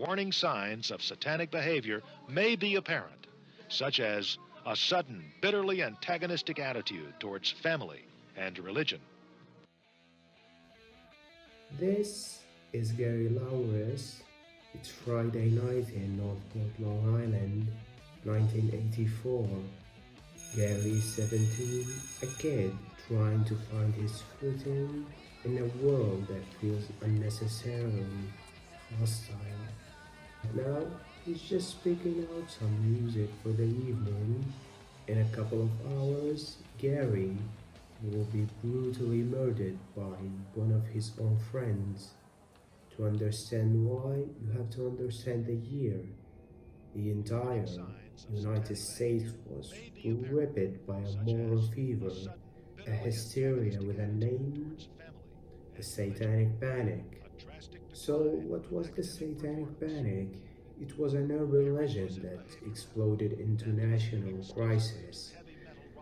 warning signs of satanic behavior may be apparent, such as a sudden, bitterly antagonistic attitude towards family and religion. This is Gary Lawrence. It's Friday night in Northport, Long Island, 1984. Gary is 17, a kid trying to find his footing in a world that feels unnecessarily hostile. Now, he's just picking out some music for the evening. In a couple of hours, Gary will be brutally murdered by one of his own friends. To understand why, you have to understand the year. The entire United States was gripped by a moral fever, a hysteria with a name, the Satanic Panic. So, what was the Satanic Panic? It was an urban legend that exploded into national crisis.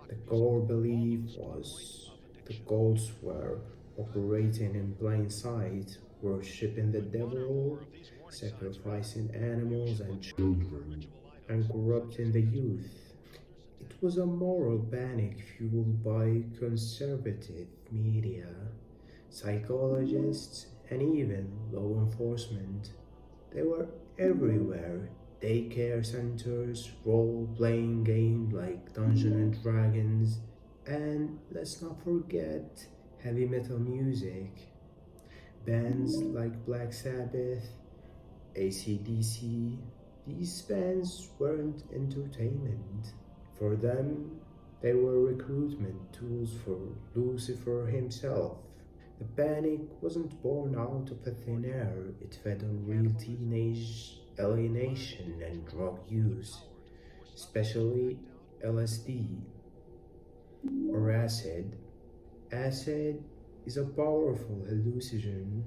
The core belief was the cults were operating in plain sight, worshipping the devil, sacrificing animals and children, and corrupting the youth. It was a moral panic fueled by conservative media, psychologists, and even law enforcement. They were everywhere. Daycare centers, role-playing games like Dungeons and Dragons, and let's not forget heavy metal music. Bands like Black Sabbath, AC/DC, these bands weren't entertainment. For them, they were recruitment tools for Lucifer himself. The panic wasn't born out of thin air, it fed on real teenage alienation and drug use, especially LSD or acid. Acid is a powerful hallucinogen,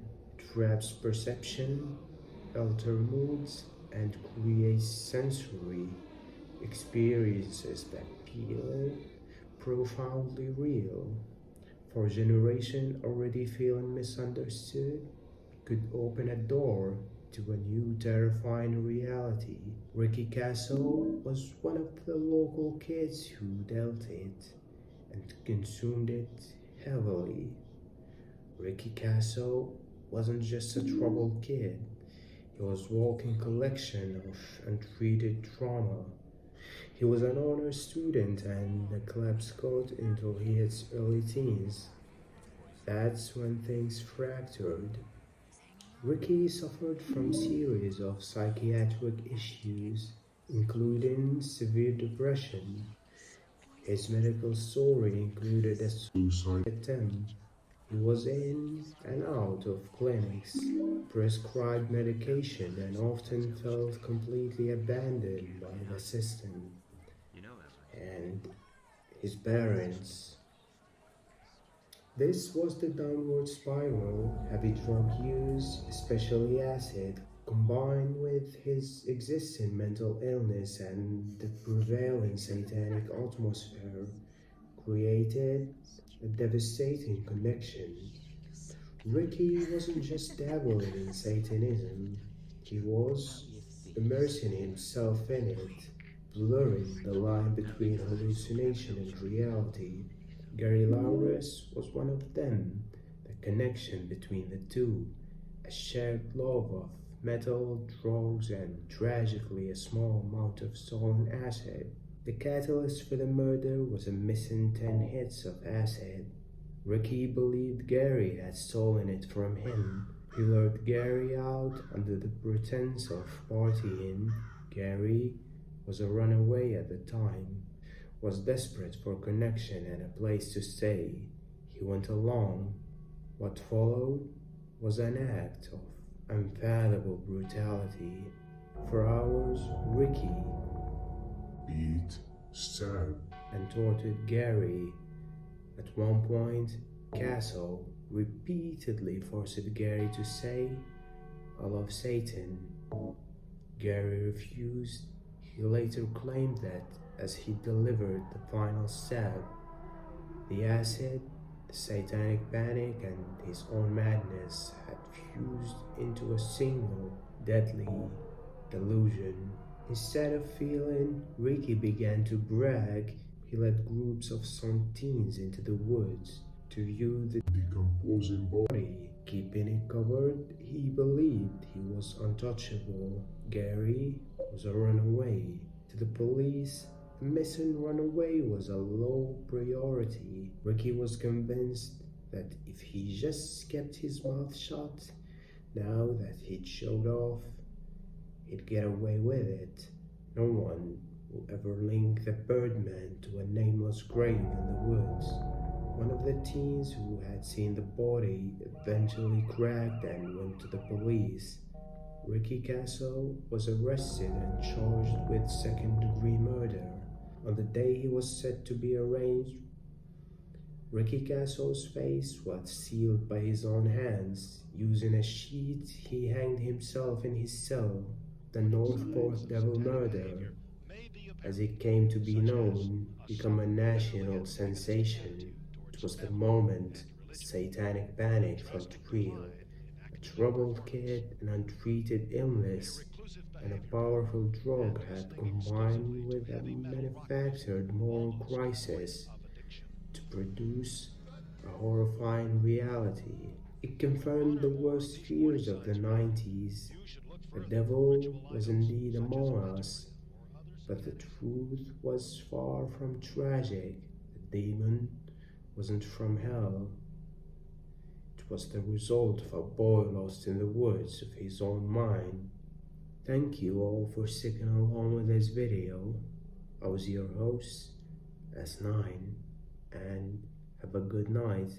traps perception, alters moods, and creates sensory experiences that feel profoundly real. For a generation already feeling misunderstood, could open a door to a new terrifying reality. Ricky Castle was one of the local kids who dealt it and consumed it heavily. Ricky Castle wasn't just a troubled kid, he was a walking collection of untreated trauma. He was an honor student and a club scout until his early teens. That's when things fractured. Ricky suffered from series of psychiatric issues, including severe depression. His medical story included a suicide attempt. He was in and out of clinics, prescribed medication, and often felt completely abandoned by the system and his parents. This was the downward spiral. Heavy drug use, especially acid, combined with his existing mental illness and the prevailing satanic atmosphere, created a devastating connection. Ricky wasn't just dabbling in Satanism, he was immersing himself in it, blurring the line between hallucination and reality. Gary Lawrence was one of them, the connection between the two, a shared love of metal, drugs, and tragically a small amount of stolen acid. The catalyst for the murder was a missing 10 hits of acid. Ricky believed Gary had stolen it from him. He lured Gary out under the pretense of partying. Gary was a runaway at the time, was desperate for connection and a place to stay. He went along. What followed was an act of unfathomable brutality. For hours, Ricky beat, stabbed, and tortured Gary. At one point, Castle repeatedly forced Gary to say, "I love Satan." Gary refused. He later claimed that as he delivered the final stab, the acid, the satanic panic, and his own madness had fused into a single deadly delusion. Instead of feeling, Ricky began to brag. He led groups of some teens into the woods to view the decomposing body. Keeping it covered, he believed he was untouchable. Gary was a runaway. To the police, the missing runaway was a low priority. Ricky was convinced that if he just kept his mouth shut, now that he'd showed off, he'd get away with it. No one will ever link the Birdman to a nameless grave in the woods. One of the teens who had seen the body eventually cracked and went to the police. Ricky Castle was arrested and charged with second-degree murder. On the day he was set to be arraigned, Ricky Castle's face was sealed by his own hands. Using a sheet, he hanged himself in his cell. The Northport Devil Murder, as it came to be known, became a national sensation. It was the moment satanic panic felt real. A troubled kid, an untreated illness, and a powerful drug had combined with a manufactured moral crisis to produce a horrifying reality. It confirmed the worst fears of the 90s. The devil was indeed among us, but the truth was far from tragic. The demon wasn't from hell. It was the result of a boy lost in the woods of his own mind. Thank you all for sticking along with this video. I was your host, S9, and have a good night.